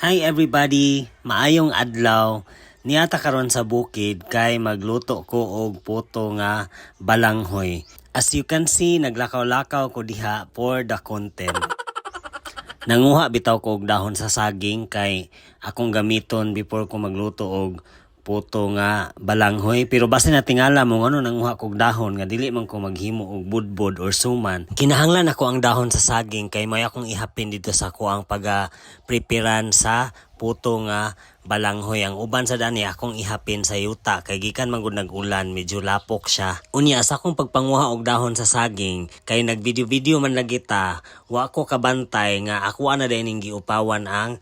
Hi everybody, maayong adlaw. Niata karon sa bukid kay magluto ko og puto nga balanghoy. As you can see, naglakaw-lakaw ko diha for the content. Nanguha bitaw ko og dahon sa saging kay akong gamiton before ko magluto og puto nga balanghoy. Pero basta natingala mo ano nanguha kog dahon nga dili man ko maghimo og budbod or suman. Kinahanglan ako ang dahon sa saging kay may akong ihapin dito sa ko ang preparan sa puto nga balanghoy. Ang uban sa dani akong ihapin sa yuta kay gikan man gud nag-ulan, medyo lapok siya. Unya sa akong pagpanguha og dahon sa saging kay nagvideo-video man lagi ta, wa ko kabantay nga ako ana dining giupawan ang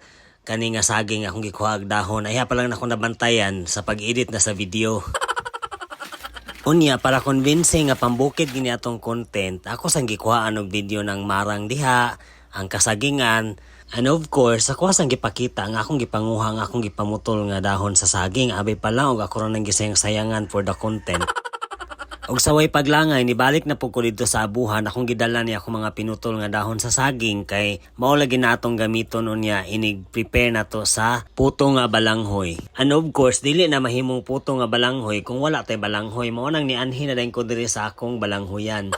kani nga saging akong gikuha og dahon. Ay pa lang ako nabantayan sa pag-edit na sa video. Unya para convincing nga pambukid gini atong content, ako sang gikuhaan og video ng marang diha, ang kasagingan, and of course ako sang gipakita nga akong gipanguha nga akong gipamutol nga dahon sa saging. Abi pa lang og ako ra nang gisayang-sayangan for the content. Og saway paglangay nibalik na po ko dito sa abuhan, akong gidala niya akong mga pinutol nga dahon sa saging kay mao lagi na atong gamiton unya inig prepare na to sa puto nga balanghoy. And of course dili na mahimong puto nga balanghoy kung wala tay balanghoy. Mao nang nianhi na dayon ko diri sa akong balanghoyan.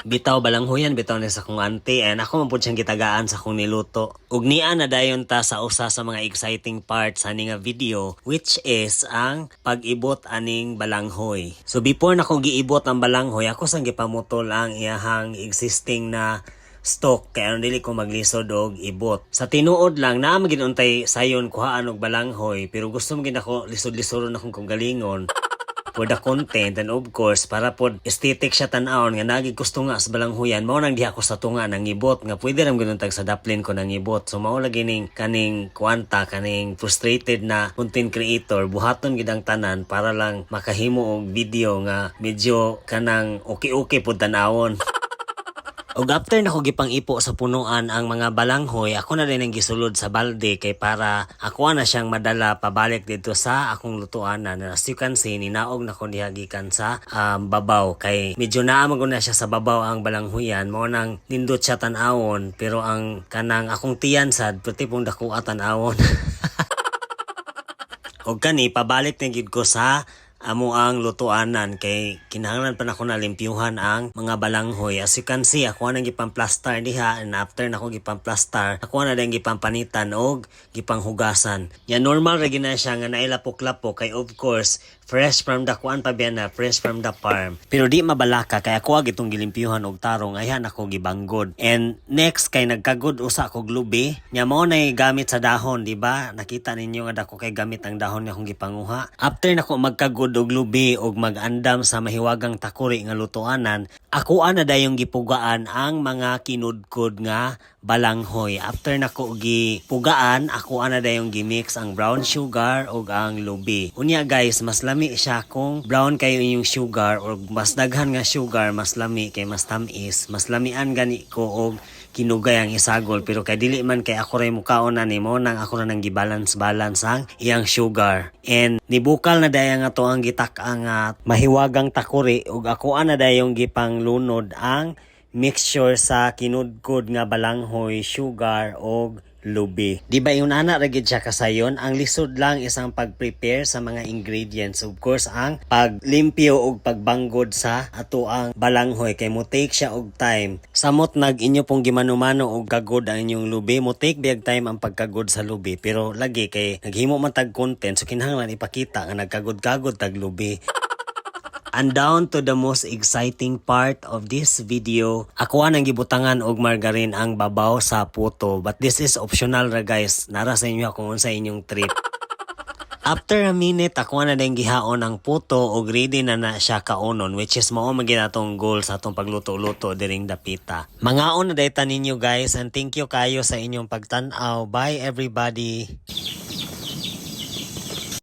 Bitaw balanghoyan bitaw ni sa akong auntie and ako man pud siyang gitagaan sa akong niluto. Ug niya na dayon ta sa usa sa mga exciting parts ani nga video, which is ang pag-ibot aning balanghoy. So before nako giibot ang balanghoy, ako sang gipamutol ang iyahang existing na stock kaya dili ko maglisod og ibot. Sa tinuod lang na maginuntay sayon kuhaan og balanghoy pero gusto mo gid ako lisod-lisoron akong galingon for the content and of course para pod aesthetic siya tan-awon nga nagig gusto nga sa balanghoyan. Mao nang diha ko sa tunga nang ibot nga pwede ram gyud tag sa daplin ko nang ibot. So mao lagi ning kaning kuanta kaning frustrated na content creator buhaton gid ang tanan para lang makahimo og video nga medyo kanang okay pod tan-awon. Og after nako gipang ipo sa punuan ang mga balanghoy, ako na din ang gisulod sa balde kay para ako na siyang madala pabalik dito sa akong lutuan na as you can see ninaog na ko diha gikan sa babaw kay medyo naamag na siya sa babaw ang balanghoyan. Mo nang nindot siya tan-awon pero ang kanang akong tiyan sad pati pong dako tan-awon. Og kani pabalik na gid ko sa amo ang lutuanan kay kinahanglan pa nako na limpyuhan ang mga balanghoy. As you can see, ako na gipang-plaster diha and after nako gipang-plaster, ako na din gipampanitan og gipanghugasan. Ya normal ra gid na siya nga nailapok-lapok kay of course fresh from the kuan pa biya na fresh from the farm. Pero di mabalaka kay ako ag itong gilimpyuhan og tarong ayhan ako gibanggod. And next kay nagkagod usa kog lubi, nya mao nay gamit sa dahon, di ba? Nakita ninyo nga dako kay gamit ang dahon nga akong gipanguha. After nako magkagod og lubi og mag-andam sa mahiwagang takuri nga lutuanan, ako ana dayong gipugaan ang mga kinudkod nga balanghoy. After nako gipugaan, ako ana dayong gimix ang brown sugar og ang lubi. Unya guys, mas lami siya kung brown kayo inyong sugar or mas daghan nga sugar, mas lami kay mas tamis. Mas lamian gani ko og kinugay ang isagol pero kay dili man kay ako ray mukaon na nimo nang ako na nang gibalance ang iyang sugar. And nibukal na dayang ato ang gitak-ang mahiwagang takuri ug ako ana dayong gipanglunod ang mixture sa kinudkod nga balanghoy, sugar og lubi. Di ba yung ana ra gid siya kasayon? Ang lisod lang isang pag-prepare sa mga ingredients. Of course, ang paglimpyo og pagbanggod sa ato ang balanghoy kay mo take siya og time. Samot nag inyo pong gimanumano og kagod ang inyong lubi, mo take biag time ang pagkagod sa lubi. Pero lagi kay naghimo man tag content so kinahanglan ipakita nga nagkagod-kagod tag lubi. And down to the most exciting part of this video, ako nang gibutangan og margarine ang babaw sa puto. But this is optional ra guys, nara sa inyo kung unsa inyong treat. After a minute, ako na din gihaon ang puto og ready na siya kaunon, which is mao man atong goal sa atong pagluto-luto diring dapita. Mangaon na dayta ninyo guys and thank you kayo sa inyong pagtan-aw. Bye everybody!